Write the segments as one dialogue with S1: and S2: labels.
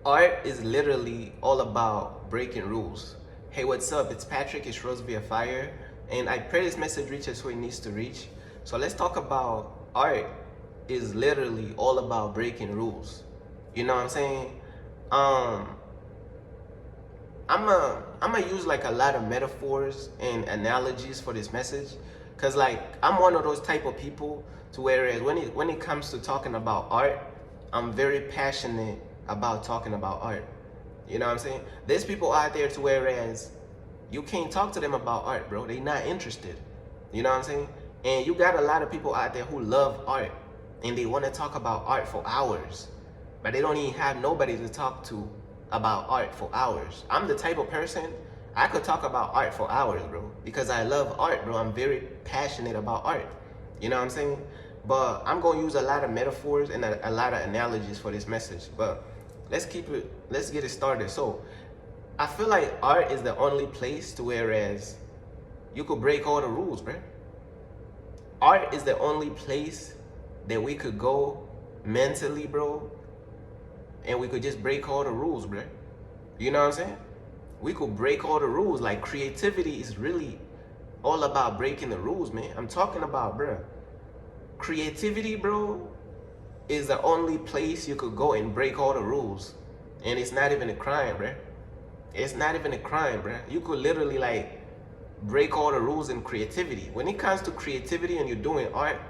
S1: Art is literally all about breaking rules. Hey, what's up? It's Patrick, it's Rose via Fire, and I pray this message reaches who it needs to reach. So let's talk about art is literally all about breaking rules. You know what I'm saying? Um, I'm gonna use like a lot of metaphors and analogies for this message, cause like I'm one of those type of people to whereas when it comes to talking about art, I'm very passionate about talking about art. You know what I'm saying? There's people out there to whereas you can't talk to them about art, bro. They not interested. You know what I'm saying? And you got a lot of people out there who love art and they want to talk about art for hours, but they don't even have nobody to talk to about art for hours. I'm the type of person I could talk about art for hours, bro, because I love art, bro. I'm very passionate about art. You know what I'm saying? But I'm gonna use a lot of metaphors and a lot of analogies for this message. But let's get it started. So I feel like art is the only place to whereas you could break all the rules, bro. Art is the only place that we could go mentally, bro, and we could just break all the rules, bro. You know what I'm saying? We could break all the rules. Like creativity is really all about breaking the rules, man. I'm talking about, bro. Creativity, bro, is the only place you could go and break all the rules. And it's not even a crime, bro. It's not even a crime, bro. You could literally like break all the rules in creativity. When it comes to creativity and you're doing art,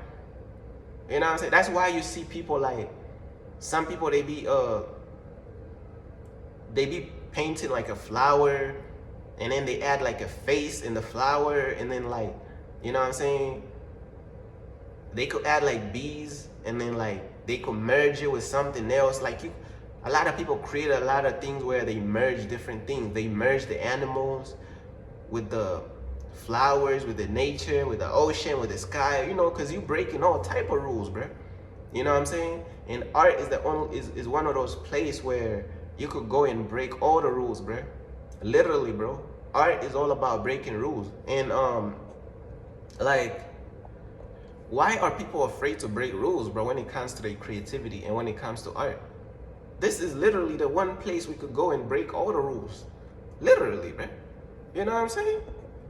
S1: you know what I'm saying? That's why you see people like, some people they be painting like a flower and then they add like a face in the flower and then like, you know what I'm saying? They could add like bees and then like they could merge it with something else. Like a lot of people create a lot of things where they merge different things. They merge the animals with the flowers, with the nature, with the ocean, with the sky, you know, because you breaking all type of rules, bro. You know what I'm saying? And art is is one of those places where you could go and break all the rules, bro. Literally, bro. Art is all about breaking rules. And like, why are people afraid to break rules, bro, when it comes to their creativity and when it comes to art? This is literally the one place we could go and break all the rules. Literally, bro. You know what I'm saying?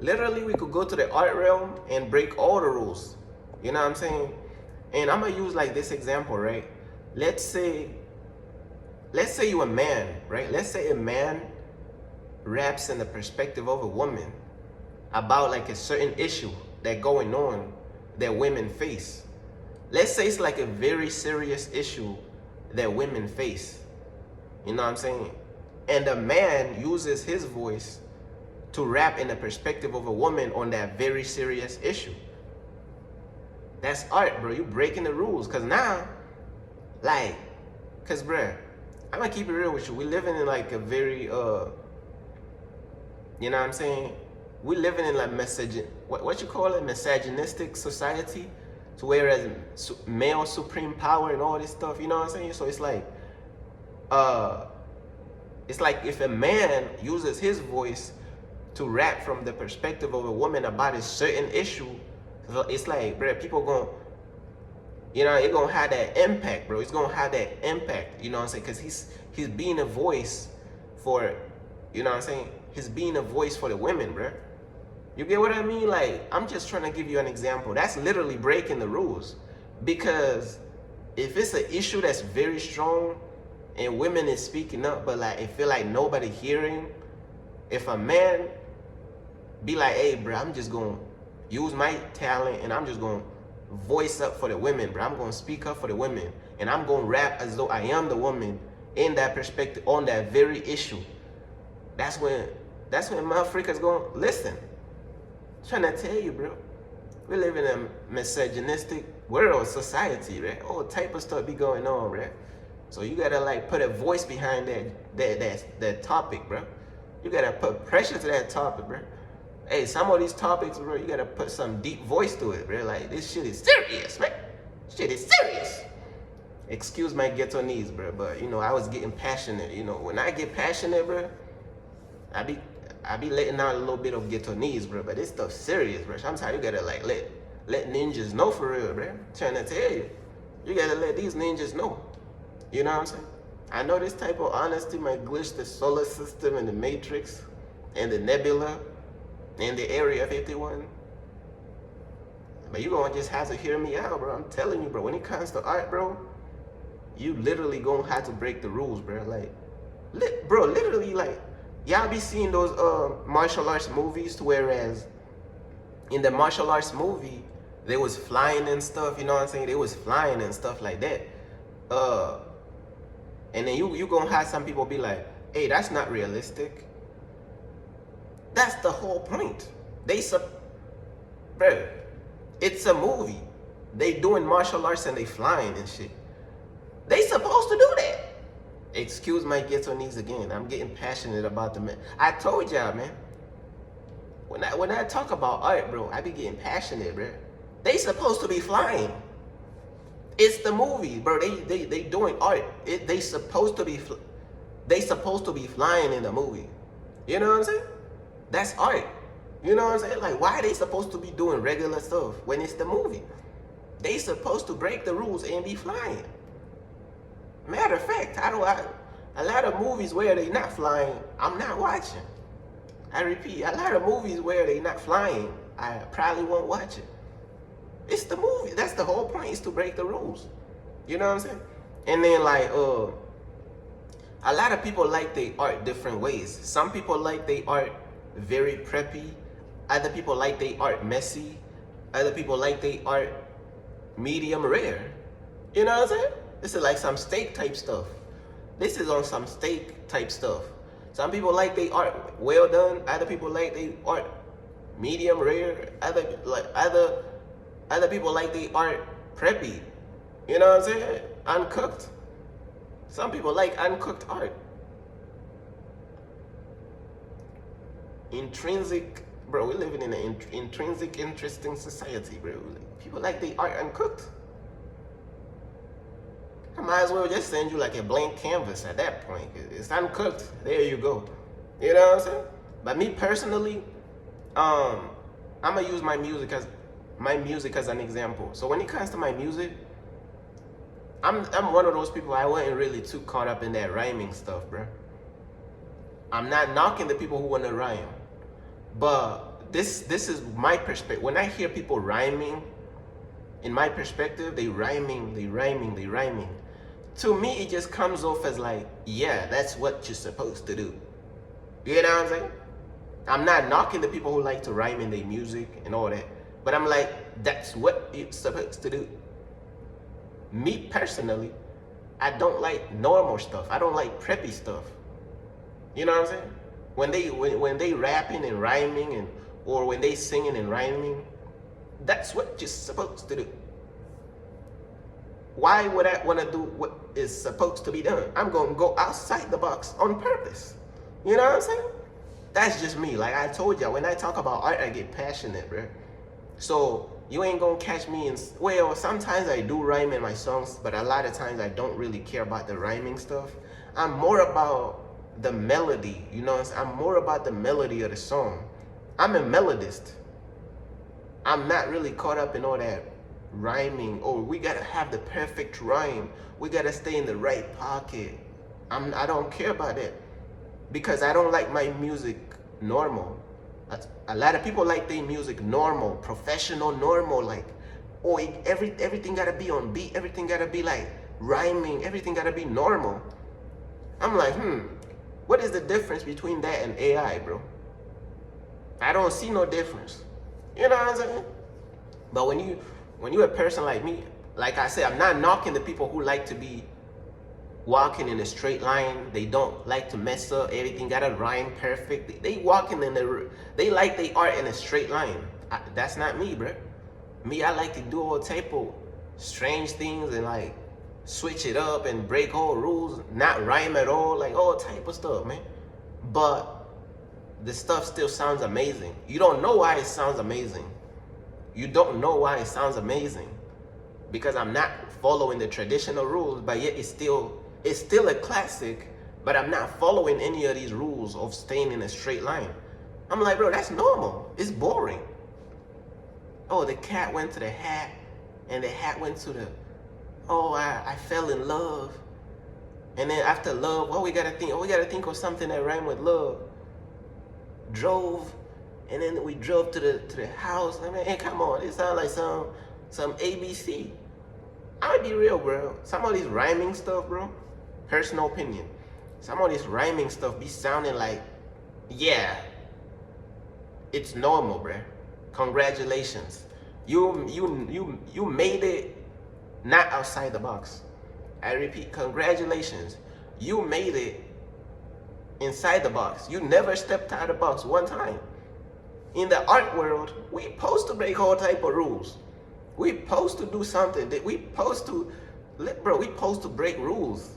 S1: Literally, we could go to the art realm and break all the rules. You know what I'm saying? And I'm gonna use like this example, right? Let's say you're a man, right? Let's say a man raps in the perspective of a woman about like a certain issue that going on that women face. Let's say it's like a very serious issue that women face. You know what I'm saying? And a man uses his voice to rap in the perspective of a woman on that very serious issue. That's art, bro. You breaking the rules. Cause now, like, cause bruh, I'm gonna keep it real with you. We living in like a very you know what I'm saying? We living in like what you call it, misogynistic society, to whereas male supreme power and all this stuff, you know what I'm saying? So it's like if a man uses his voice to rap from the perspective of a woman about a certain issue, it's like, bro, people gonna, you know, it gonna have that impact, bro. It's gonna have that impact, you know what I'm saying? Because he's being a voice for, you know what I'm saying? He's being a voice for the women, bro. You get what I mean? Like, I'm just trying to give you an example. That's literally breaking the rules. Because if it's an issue that's very strong and women is speaking up, but like, it feel like nobody hearing, if a man be like, hey, bro, I'm just gonna use my talent and I'm just gonna voice up for the women, bro. I'm gonna speak up for the women and I'm gonna rap as though I am the woman in that perspective on that very issue. That's when motherfuckers gonna listen. I'm trying to tell you, bro. We live in a misogynistic world, society, right? All type of stuff be going on, right? So you gotta like put a voice behind that topic, bro. You gotta put pressure to that topic, bro. Hey, some of these topics, bro, you gotta put some deep voice to it, bro. Like, this shit is serious, man. Shit is serious. Excuse my ghetto knees, bro, but, you know, I was getting passionate. You know, when I get passionate, bro, I be letting out a little bit of ghetto knees, bro, but this stuff serious, bro. Sometimes you gotta, like, let ninjas know for real, bro. I'm trying to tell you. You gotta let these ninjas know. You know what I'm saying? I know this type of honesty might glitch the solar system and the matrix and the nebula and the area 51. But you gonna just have to hear me out, bro. I'm telling you, bro, when it comes to art, bro, you literally gonna have to break the rules, bro. Like, bro, literally, like, y'all be seeing those martial arts movies, to whereas in the martial arts movie, they was flying and stuff, you know what I'm saying? They was flying and stuff like that. And then you gonna have some people be like, hey, that's not realistic. That's the whole point. Bro, it's a movie. They doing martial arts and they flying and shit. They supposed to do that. Excuse my ghetto needs again. I'm getting passionate about the man. I told y'all, man. When I talk about art, bro, I be getting passionate, bro. They supposed to be flying. It's the movie, bro. They doing art. They supposed to be flying in the movie. You know what I'm saying? That's art. You know what I'm saying? Like, why are they supposed to be doing regular stuff when it's the movie? They supposed to break the rules and be flying. Matter of fact, a lot of movies where they not flying, I'm not watching. I repeat, a lot of movies where they not flying, I probably won't watch it. It's the movie. That's the whole point, is to break the rules. You know what I'm saying? And then like, a lot of people like their art different ways. Some people like their art very preppy. Other people like their art messy. Other people like their art medium rare. You know what I'm saying? This is like some steak type stuff. This is on some steak type stuff. Some people like their art well done. Other people like their art medium rare. Other people like their art preppy. You know what I'm saying? Uncooked. Some people like uncooked art. Intrinsic, bro, we're living in an intrinsic, interesting society, bro. People like their art uncooked. I might as well just send you like a blank canvas at that point. It's uncooked. There you go. You know what I'm saying? But me personally, I'm gonna use my music as an example. So when it comes to my music, I'm one of those people, I wasn't really too caught up in that rhyming stuff, bro. I'm not knocking the people who want to rhyme, but this is my perspective. When I hear people rhyming, in my perspective, they rhyming. To me, it just comes off as like, yeah, that's what you're supposed to do. You know what I'm saying? I'm not knocking the people who like to rhyme in their music and all that, but I'm like, that's what you're supposed to do. Me personally, I don't like normal stuff. I don't like preppy stuff. You know what I'm saying? When they rapping and rhyming or when they singing and rhyming, that's what you're supposed to do. Why would I want to do what is supposed to be done? I'm going to go outside the box on purpose. You know what I'm saying? That's just me. Like I told y'all, when I talk about art, I get passionate, bro. So you ain't going to catch me in, well, sometimes I do rhyme in my songs, but a lot of times I don't really care about the rhyming stuff. I'm more about the melody, you know what I'm saying? I'm more about the melody of the song. I'm a melodist. I'm not really caught up in all that rhyming. Oh, we gotta have the perfect rhyme. We gotta stay in the right pocket. I don't care about that because I don't like my music normal. A lot of people like their music normal, professional, normal. Like, oh, everything gotta be on beat. Everything gotta be like rhyming. Everything gotta be normal. I'm like, what is the difference between that and AI, bro? I don't see no difference. You know what I'm saying? But when you're a person like me, like I said, I'm not knocking the people who like to be walking in a straight line. They don't like to mess up. Everything gotta rhyme perfect. They walking they like they art in a straight line. That's not me, bro. Me, I like to do all type of strange things and like switch it up and break all rules, not rhyme at all, like all type of stuff, man. But the stuff still sounds amazing. You don't know why it sounds amazing. You don't know why it sounds amazing because I'm not following the traditional rules, but yet it's still a classic, but I'm not following any of these rules of staying in a straight line. I'm like, bro, that's normal. It's boring. Oh, the cat went to the hat and the hat went to the, oh, I fell in love And then after love, what we gotta think? Oh, we gotta think of something that rhyme with love. Drove, and then we drove to the house. I mean, hey, come on, it sounds like some ABC. I'll be real, bro. Some of these rhyming stuff, bro, personal opinion. Some of this rhyming stuff be sounding like, yeah, it's normal, bro. Congratulations. You made it not outside the box. I repeat, congratulations. You made it inside the box. You never stepped out of the box one time. In the art world, we supposed to break all type of rules. We supposed to do something that we supposed to, bro, we supposed to break rules.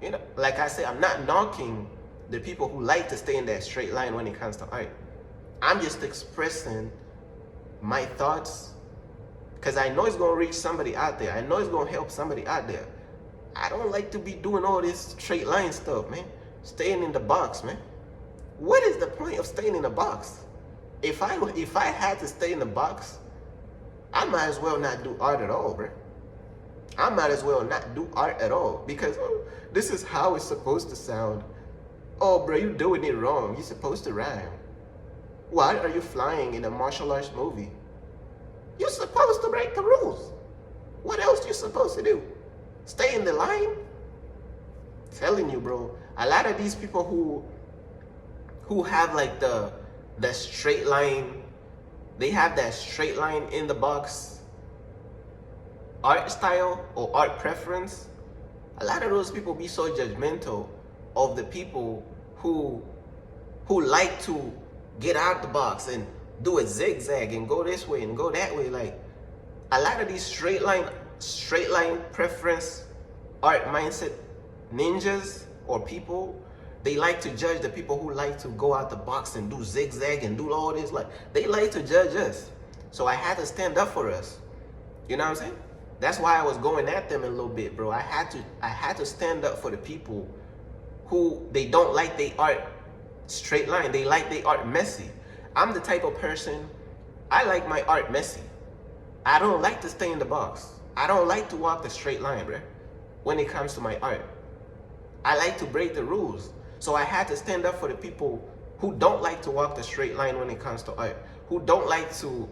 S1: You know, like I said, I'm not knocking the people who like to stay in that straight line when it comes to art. I'm just expressing my thoughts because I know it's going to reach somebody out there. I know it's going to help somebody out there. I don't like to be doing all this straight line stuff, man. Staying in the box, man. What is the point of staying in the box? If I had to stay in the box, I might as well not do art at all, bro. I might as well not do art at all because this is how it's supposed to sound. Oh, bro, you're doing it wrong. You're supposed to rhyme. Why are you flying in a martial arts movie? You're supposed to break the rules. What else you supposed to do? Stay in the line? I'm telling you, bro. A lot of these people who have like the straight line, they have that straight line in the box art style or art preference. A lot of those people be so judgmental of the people who like to get out the box and do a zigzag and go this way and go that way. Like a lot of these straight line preference art mindset ninjas or people, they like to judge the people who like to go out the box and do zigzag and do all this. Like they like to judge us. So I had to stand up for us. You know what I'm saying? That's why I was going at them a little bit, bro. I had to stand up for the people who they don't like they art straight line. They like they art messy. I'm the type of person, I like my art messy. I don't like to stay in the box. I don't like to walk the straight line, bro, when it comes to my art. I like to break the rules. So I had to stand up for the people who don't like to walk the straight line when it comes to art, who don't like to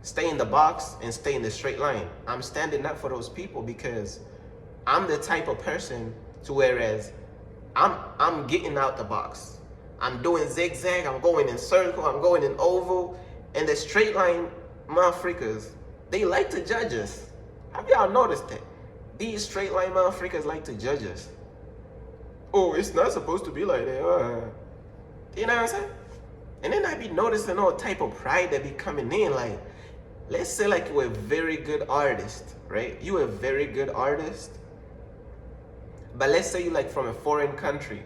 S1: stay in the box and stay in the straight line. I'm standing up for those people because I'm the type of person to whereas I'm getting out the box. I'm doing zigzag, I'm going in circle, I'm going in oval, and the straight line motherfuckers, they like to judge us. Have y'all noticed that? These straight line motherfuckers like to judge us. Oh, it's not supposed to be like that. You know what I'm saying? And then I be noticing all type of pride that be coming in. Like, let's say like you're a very good artist, right? You're a very good artist. But let's say you like from a foreign country.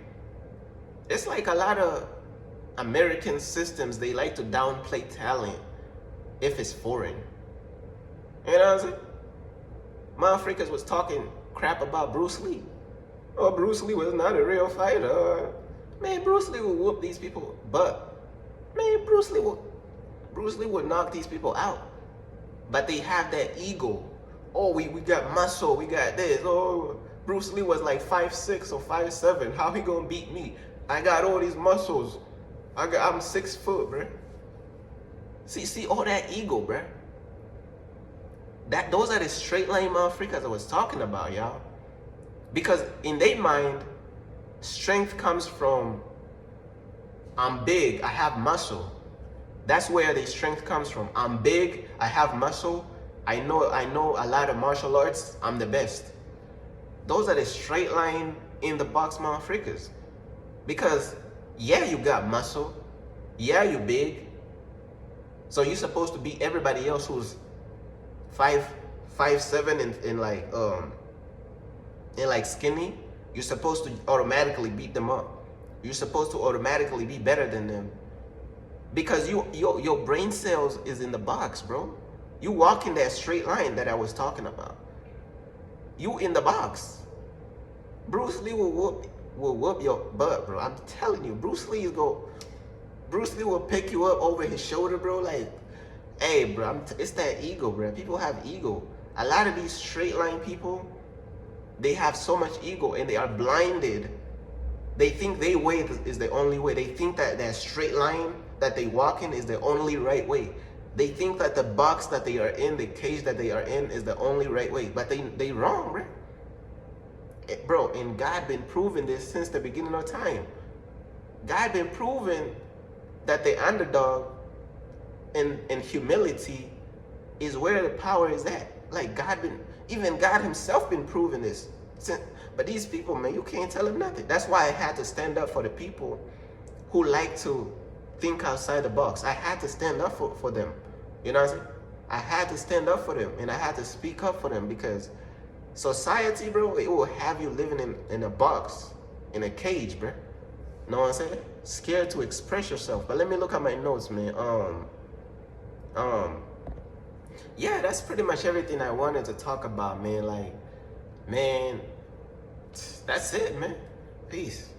S1: It's like a lot of American systems, they like to downplay talent if it's foreign. You know what I'm saying? Motherfuckers was talking crap about Bruce Lee. Oh, Bruce Lee was not a real fighter. Man, Bruce Lee would whoop these people butt. Man, Bruce Lee would knock these people out. But they have that ego. Oh, we got muscle, we got this. Oh, Bruce Lee was like 5'6" or 5'7". How he gonna beat me? I got all these muscles. I'm 6 foot, bruh. See all that ego, bruh. Those are the straight line motherfuckers I was talking about, y'all. Because in their mind, strength comes from I'm big, I have muscle. That's where the strength comes from. I'm big, I have muscle. I know a lot of martial arts. I'm the best. Those are the straight line in the box motherfuckers. Because yeah, you got muscle. Yeah, you big. So you're supposed to beat everybody else who's 5'7" and like skinny. You're supposed to automatically beat them up. You're supposed to automatically be better than them. Because your brain cells is in the box, bro. You walk in that straight line that I was talking about. You in the box. Bruce Lee will whoop your butt, bro. I'm telling you, Bruce Lee will pick you up over his shoulder, bro. Like, hey, bro, it's that ego, bro. People have ego. A lot of these straight line people, They have so much ego and they are blinded. They think their way is the only way. They think that that straight line that they walk in is the only right way. They think that the box that they are in, the cage that they are in, is the only right way. But they wrong, bro. Bro, and God been proving this since the beginning of time. God been proving that the underdog and humility is where the power is at. Like even God himself been proving this. But these people, man, you can't tell them nothing. That's why I had to stand up for the people who like to think outside the box. I had to stand up for them. You know what I'm saying? I had to stand up for them, and I had to speak up for them, because society, bro, it will have you living in a box, in a cage, bro. Know what I'm saying? Scared to express yourself. But let me look at my notes, man. Yeah, that's pretty much everything I wanted to talk about, man. Like, man, that's it, man. Peace.